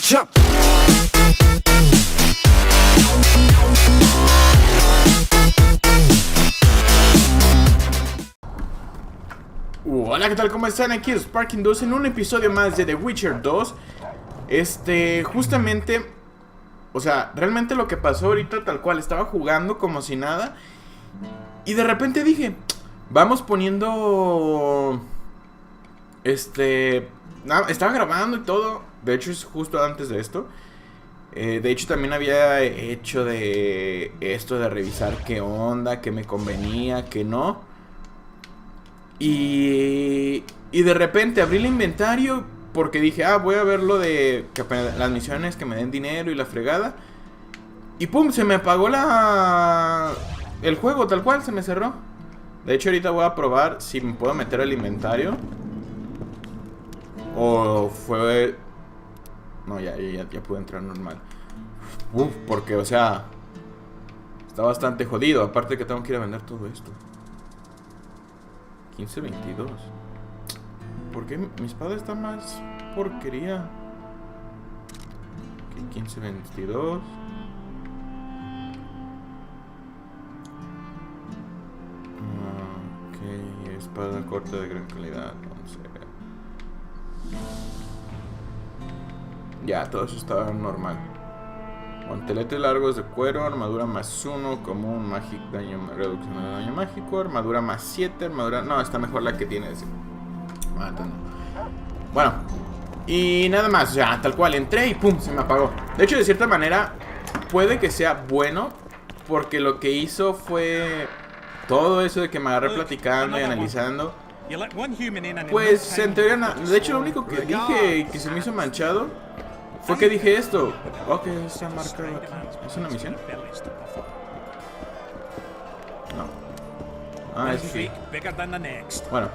Jump. Hola, ¿qué tal? ¿Cómo están? Aquí es Sparking 2 en un episodio más de The Witcher 2. Justamente, o sea, realmente lo que pasó ahorita tal cual, estaba jugando como si nada y de repente dije, vamos poniendo, estaba grabando y todo. De hecho es justo antes de esto. De hecho también había hecho de esto de revisar qué onda, qué me convenía, qué no. Y de repente abrí el inventario porque dije, voy a ver lo de que las misiones que me den dinero y la fregada. Y pum, se me apagó el juego tal cual, se me cerró. De hecho ahorita voy a probar si me puedo meter al inventario. O fue... No, ya pude entrar normal. Porque, o sea, está bastante jodido. Aparte que tengo que ir a vender todo esto. 15.22. ¿Por qué mi espada está más porquería? Okay, 15.22. Ok, espada corta de gran calidad. 11. Ya, todo eso está normal. Guanteletes largos de cuero, armadura +1, común, mágico, daño, reducción de daño mágico, armadura +7, armadura... No, está mejor la que tiene ese. Bueno, y nada más, o sea, tal cual, entré y pum, se me apagó. De hecho, de cierta manera, puede que sea bueno, porque lo que hizo fue todo eso de que me agarré platicando y analizando. Pues, en teoría, de hecho, lo único que dije que se me hizo manchado fue que dije esto. Ok, está marcado aquí. ¿Es una misión? No. Es sí. Bueno,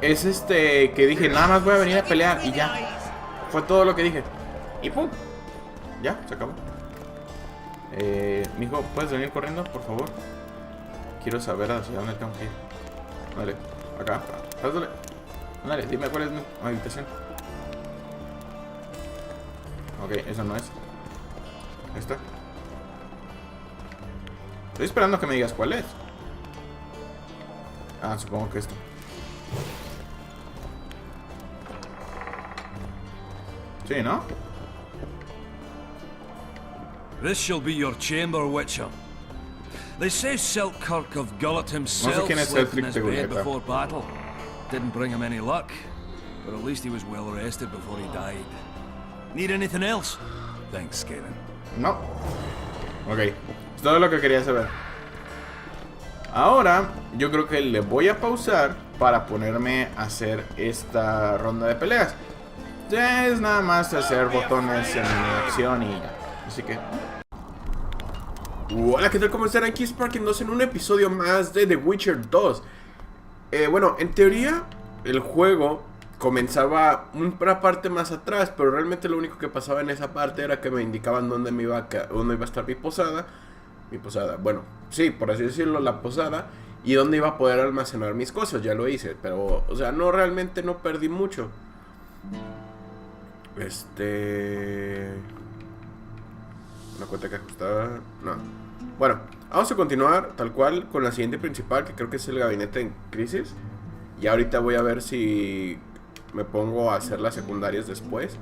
es que dije, nada más voy a venir a pelear y ya. Fue todo lo que dije. Y pum. Ya, se acabó. Mijo, ¿puedes venir corriendo, por favor? Quiero saber hacia dónde tengo que ir. Dale, acá. Pásale. Dale, dime cuál es mi habitación. Ok, esa no es. ¿Esta? Estoy esperando que me digas cuál es. Supongo que esta. Sí, ¿no? This shall be your chamber, Witcher. They say Selkirk of Gullet himself slept in his bed before battle. Didn't bring him any luck, but at least he was well rested before he died. Need anything else? Thanks, Skaven. No. Ok, es todo lo que quería saber. Ahora, yo creo que le voy a pausar para ponerme a hacer esta ronda de peleas. Ya es nada más hacer botones en acción y ya. Así que... Hola, ¿qué tal? ¿Cómo están? Aquí Sparking 2 en un episodio más de The Witcher 2. Bueno, en teoría, el juego comenzaba una parte más atrás, pero realmente lo único que pasaba en esa parte era que me indicaban dónde iba a estar mi posada. Bueno, sí, por así decirlo, la posada. Y dónde iba a poder almacenar mis cosas, ya lo hice. Pero, o sea, realmente no perdí mucho. Una cuenta que ajustar. No. Bueno, vamos a continuar tal cual con la siguiente principal, que creo que es el gabinete en crisis. Y ahorita voy a ver si me pongo a hacer las secundarias después.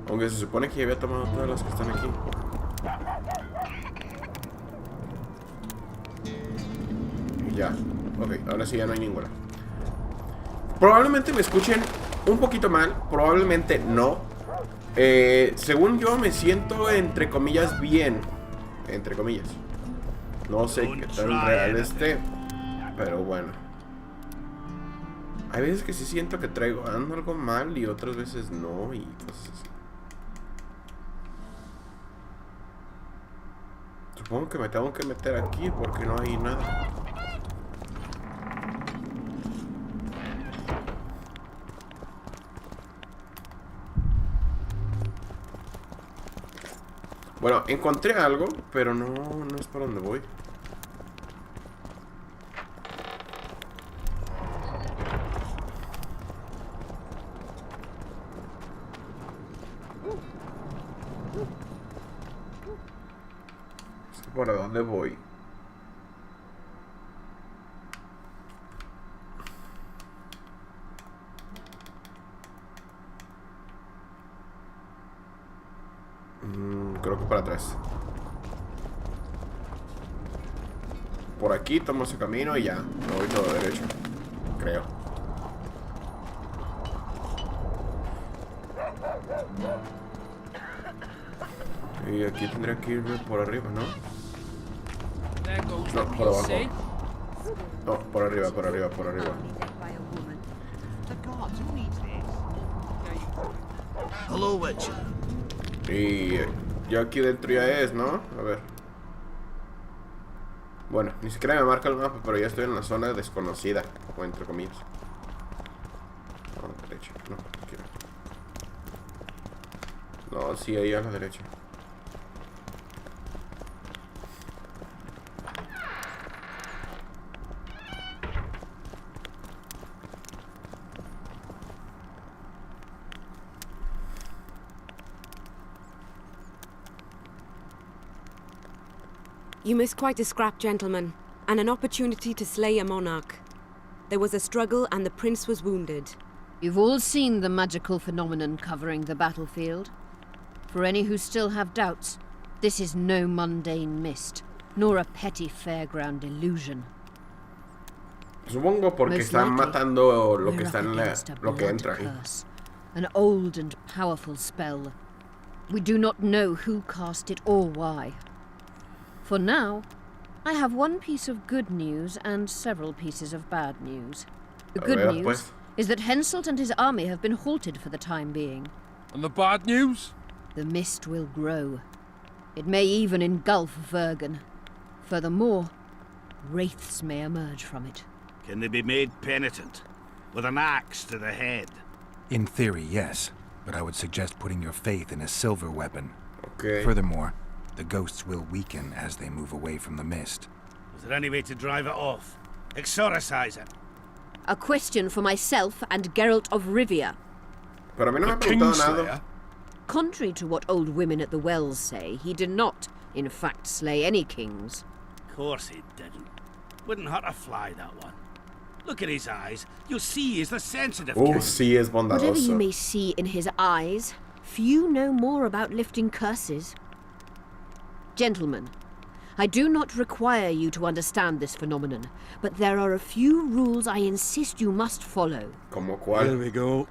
Aunque se supone que ya había tomado todas las que están aquí. Y ya. Ok, ahora sí ya no hay ninguna. Probablemente me escuchen un poquito mal. Probablemente no. Según yo me siento entre comillas bien. Entre comillas. No sé qué tan real esté, pero bueno. Hay veces que sí siento que ando algo mal y otras veces no y cosas así. Supongo que me tengo que meter aquí porque no hay nada. Bueno, encontré algo, pero no es para donde voy. ¿Para dónde voy? Creo que para atrás. Por aquí tomo ese camino y ya. Me voy todo derecho. Creo. Y aquí tendría que irme por arriba, ¿no? No, por abajo. No, por arriba, por arriba, por arriba. Hello, Virgen. Y yo aquí dentro ya es, ¿no? A ver. Bueno, ni siquiera me marca el mapa, pero ya estoy en la zona desconocida, o entre comillas. A la derecha, no, quiero. No, sí, ahí a la derecha. You missed quite a scrap, gentlemen, and an opportunity to slay a monarch. There was a struggle and the prince was wounded. You've all seen the magical phenomenon covering the battlefield. For any who still have doubts, this is no mundane mist, nor a petty fairground illusion. Supongo porque están matando lo que está en lo que entra ahí. An old and powerful spell. We do not know who cast it or why. For now, I have one piece of good news and several pieces of bad news. The good news is that Henselt and his army have been halted for the time being. And the bad news? The mist will grow. It may even engulf Virgen. Furthermore, wraiths may emerge from it. Can they be made penitent? With an axe to the head? In theory, yes. But I would suggest putting your faith in a silver weapon. Okay. Furthermore, the ghosts will weaken as they move away from the mist. Is there any way to drive it off? Exorcise it? A question for myself and Geralt of Rivia. Pero a mí no me ha preguntado nada. Contrary to what old women at the wells say, he did not, in fact, slay any kings. Of course he didn't. Wouldn't hurt a fly, that one. Look at his eyes. You'll see he's the sensitive kind. Sí es bondadoso. Whatever you may see in his eyes, few know more about lifting curses. Gentlemen, I do not require you to understand this phenomenon, but there are a few rules I insist you must follow. ¿Cómo cuál? Here we go.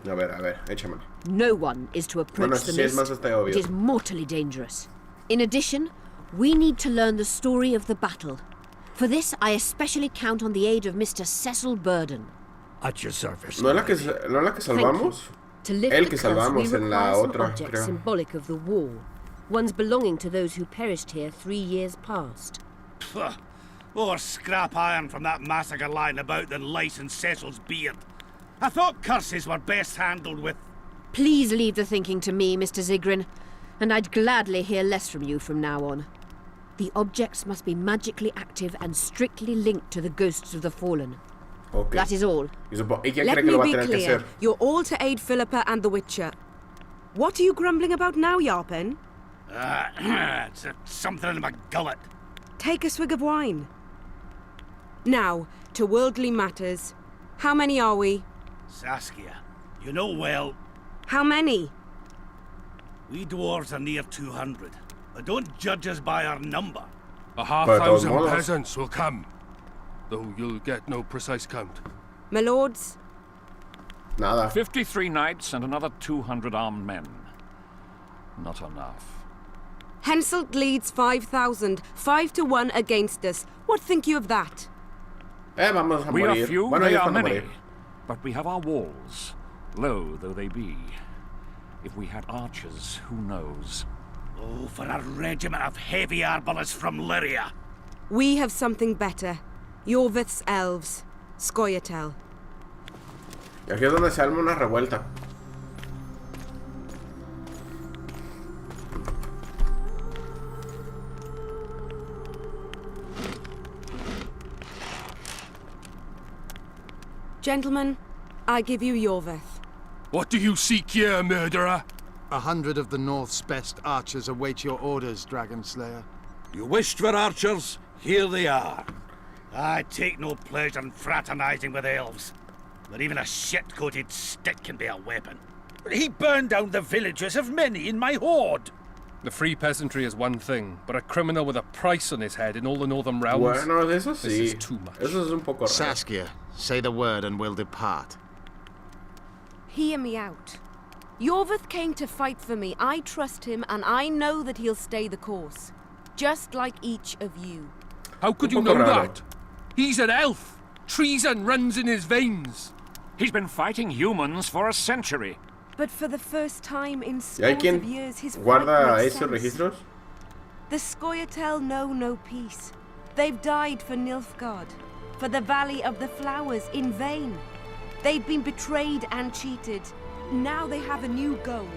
A ver, échamelo. No one is to approach the mist. It is mortally dangerous. In addition, we need to learn the story of the battle. For this, I especially count on the aid of Mr. Cecil Burden. At your service. ¿No es la que salvamos? To lift El the que curse, salvamos we en la require some otra, objects creo. symbolic of the war. Ones belonging to those who perished here 3 years past. Pfft. More scrap iron from that massacre lying about than lice in Cecil's beard. I thought curses were best handled with... Please leave the thinking to me, Mr. Zigrin, and I'd gladly hear less from you from now on. The objects must be magically active and strictly linked to the ghosts of the fallen. Okay. That is all. ¿Y quién Let cree que me lo va a be tener que clear. hacer? You're all to aid Philippa and the Witcher. What are you grumbling about now, Yarpen? it's something in my gullet. Take a swig of wine. Now, to worldly matters. How many are we? Saskia, you know well, How many? we dwarves are near 200. But don't judge us by our number. A 5,000 peasants will come, though you'll get no precise count. My lords? Nada. 53 knights and another 200 armed men. Not enough. Henselt leads 5,000, 5-1 against us. What think you of that? Vamos a We morir. are few, Bueno, they ellos are van a many. morir. But we have our walls, low though they be. If we had archers, who knows? Oh, for a regiment of heavy arbalists from Lyria. We have something better. Yorvith's elves. Scoia'tael. Y aquí es donde se arma una revuelta. Gentlemen, I give you Yorvith. What do you seek here, murderer? 100 of the North's best archers await your orders, Dragon Slayer. You wished for archers, here they are. I take no pleasure in fraternizing with elves, but even a shit-coated stick can be a weapon. He burned down the villages of many in my horde. The free peasantry is one thing, but a criminal with a price on his head in all the northern realms. Bueno, eso sí. This is too much. Eso es un poco raro. Saskia, say the word and we'll depart. Hear me out. Yorvith came to fight for me. I trust him, and I know that he'll stay the course. Just like each of you. How could you know that? He's an elf. Treason runs in his veins. He's been fighting humans for a century. But for the first time in ¿Y hay scores of quien years, his fight guarda makes esos sense. registros? The Scoia'tael know no peace. They've died for Nilfgaard, for the Valley of the Flowers, in vain. They've been betrayed and cheated. Now they have a new goal.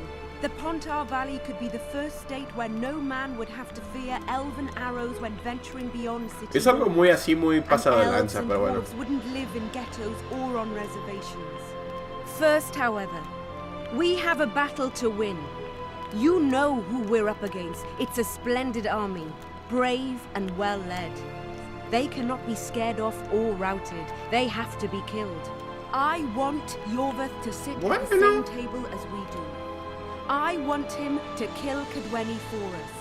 The Pontar Valley could be the first state where no man would have to fear elven arrows when venturing beyond city Es algo muy así, muy pasado de and elves lanza, and pero bueno. dwarves wouldn't live in ghettos or on reservations. First, however, we have a battle to win. You know who we're up against. It's a splendid army, brave and well led. They cannot be scared off or routed. They have to be killed. I want Yorvith to sit at the same table as we do. I want him to kill Cadweni for us.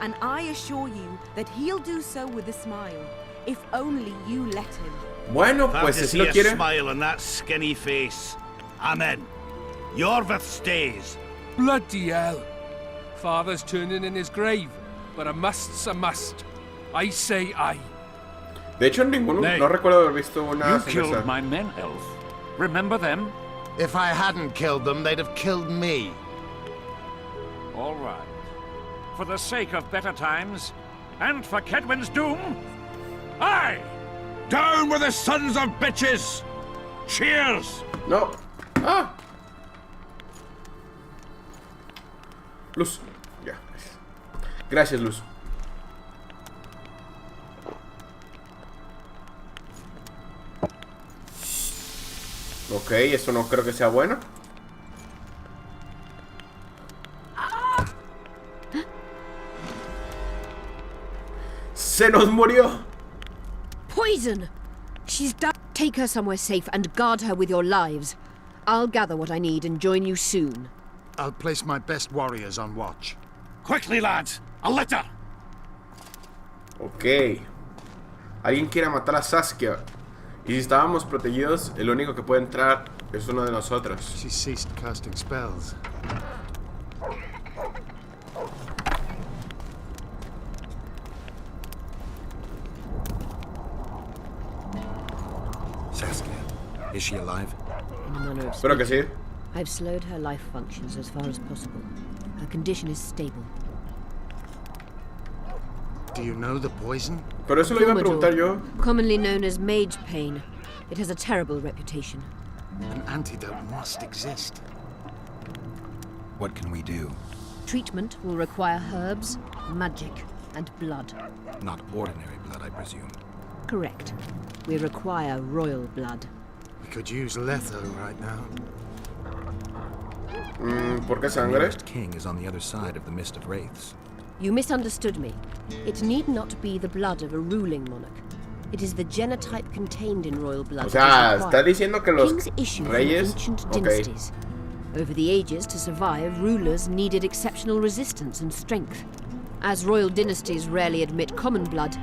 And I assure you that he'll do so with a smile, if only you let him. Bueno, Have pues to si see lo a quiere. smile on that skinny face. I'm in. Yorvith stays. Bloody hell. Father's turning in his grave, but a must's a must. I say aye. De hecho, ninguno, Nay. no recuerdo haber visto una You cerveza. killed my men, Elf. Remember them? If I hadn't killed them, they'd have killed me. All right. For the sake of better times, and for Kedwin's doom, aye! Down with the sons of bitches! Cheers! No. Ah. Luz. Ya. Gracias, Luz. Ok, eso no creo que sea bueno. ¡Se nos murió! Poison! She's done. Take her somewhere safe and guard her with your lives. I'll gather what I need and join you soon. I'll place my best warriors on watch. Quickly, lads! A litter! Ok. Alguien quiere matar a Saskia. Y si estábamos protegidos, el único que puede entrar es uno de nosotros. She ceased casting spells. Saskia, is she alive? In a manner of Espero que sí. speaking, I've slowed her life functions as far as possible. Her condition is stable. Do you know the poison? Pero eso lo iba a preguntar yo. Commonly known as mage pain. It has a terrible reputation. An antidote must exist. What can we do? Treatment will require herbs, magic, and blood. Not ordinary blood, I presume. Correct. We require royal blood. We could use letho right now. ¿Por qué The sangre? nearest king is on the other side of the Mist of Wraiths. You misunderstood me. It need not be the blood of a ruling monarch. It is the genotype contained in royal blood. O sea, that is está required. diciendo que los Kings issue from reyes... ancient Ok. dynasties. Over the ages, to survive, rulers needed exceptional resistance and strength. As royal dynasties rarely admit common blood,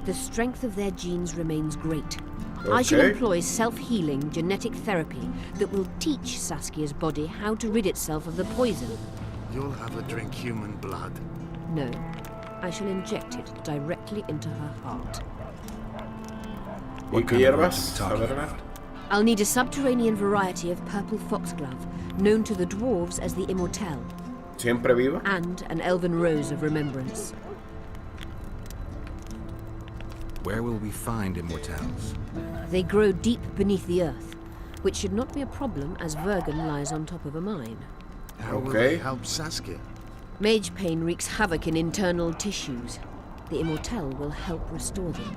the strength of their genes remains great. I shall Okay. employ self-healing genetic therapy that will teach Saskia's body how to rid itself of the poison. You'll have her drink human blood. No, I shall inject it directly into her heart. ¿Y qué hierbas? A ver, ver. I'll need a subterranean variety of purple foxglove, known to the dwarves as the immortelle, ¿Siempre viva? and an elven rose of remembrance. Where will we find immortals? They grow deep beneath the earth, which should not be a problem as Virgen lies on top of a mine. How will Okay. they help Saskia? Mage pain wreaks havoc in internal tissues. The immortelle will help restore them.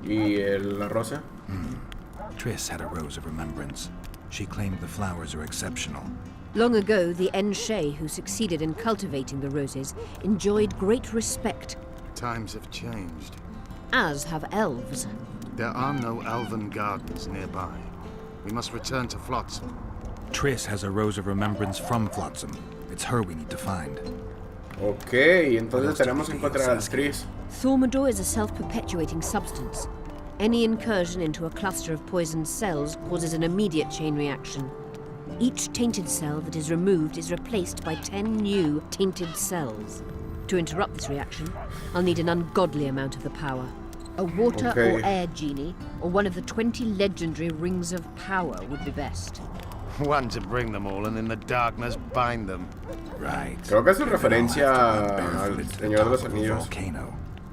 ¿Y la rosa? Triss had a rose of remembrance. She claimed the flowers are exceptional. Long ago, the Enshe who succeeded in cultivating the roses enjoyed great respect. Times have changed. As have elves. There are no elven gardens nearby. We must return to Flotsam. Triss has a rose of remembrance from Flotsam. It's her we need to find. Ok, entonces tenemos que encontrar a Triss. Thaumadour is a self-perpetuating substance. Any incursion into a cluster of poisoned cells causes an immediate chain reaction. Each tainted cell that is removed is replaced by 10 new tainted cells. To interrupt this reaction, I'll need an ungodly amount of the power. A water or air genie, or one of the 20 legendary rings of power would be best. One to bring them all and in the darkness bind them. Right. Creo que es referencia al Señor de los Anillos.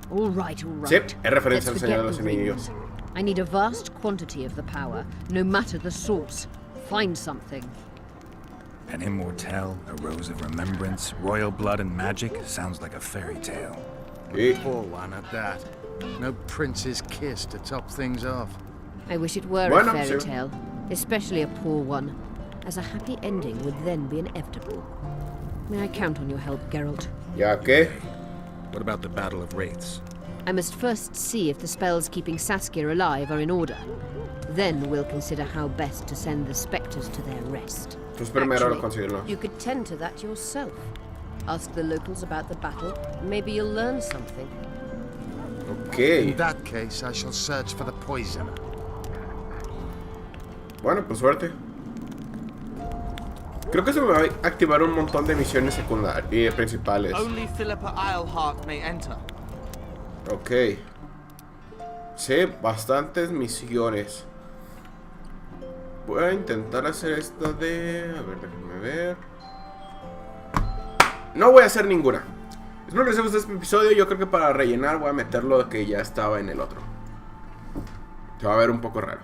All right. Sí, es referencia al Señor de los Anillos. I need a vast quantity of the power, no matter the source. Find something. An immortelle, a rose of remembrance, royal blood and magic. Sounds like a fairy tale. Poor one at that. No prince's kiss to top things off. I wish it were a fairy tale, especially a poor one, as a happy ending would then be inevitable. May I count on your help, Geralt? ¿Ya qué? What about the Battle of Wraiths? I must first see if the spells keeping Saskia alive are in order. Then we'll consider how best to send the spectres to their rest. Pues primero lo conseguirlo. You could tend to that yourself. Ask the locals about the battle. Maybe you'll learn something. Ok. In that case, I shall search for the poisoner. Bueno, pues suerte. Creo que se me va a activar un montón de misiones secundarias y principales. Only Philippa Eilhart may enter. Ok. Sí, bastantes misiones. Voy a intentar hacer esta de... A ver, déjenme ver. No voy a hacer ninguna. Espero que les haya gustado este episodio. Yo creo que para rellenar voy a meter lo que ya estaba en el otro. Se va a ver un poco raro.